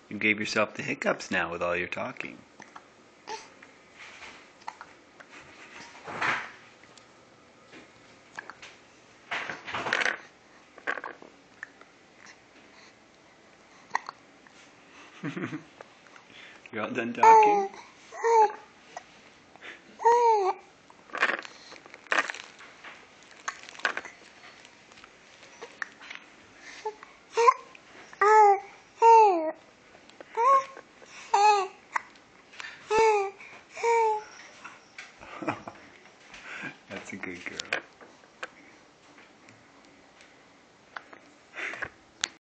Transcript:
You gave yourself the hiccups now with all your talking. You're all done talking? That's a good girl.